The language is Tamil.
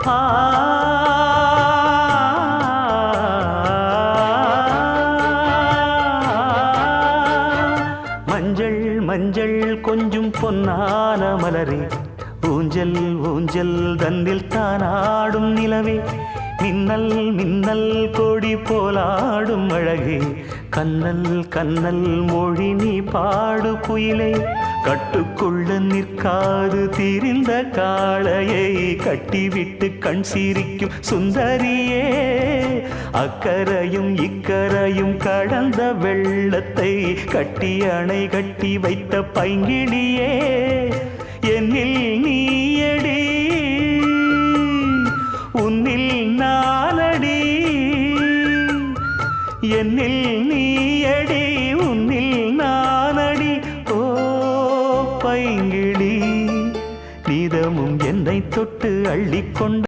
ஆ மஞ்சள் மஞ்சள் கொஞ்சம் பொன்னான மலரே, ஊஞ்சல் ஊஞ்சல் தன்னில் தானாடும் நிலவே, மின்னல் மின்னல் கொடி போலாடும் அழகே, கண்ணல் கண்ணல் மொழி நீ பாடு குயிலே, கட்டுக்குள்ள நிற்காது திரிந்த காளையை கட்டிவிட்டு கண் சிரிக்கும் சுந்தரியே, அக்கரையும் இக்கரையும் கடந்த வெள்ளத்தை கட்டி அணை கட்டி வைத்த பைங்கிளியே, என்னில் நீயடி உன்னில் நானடி, என்னில் நீயடி உன்னில் நானடி. ஓ பைங்கிளி, நீதமும் என்னை தொட்டு அள்ளிக்கொண்ட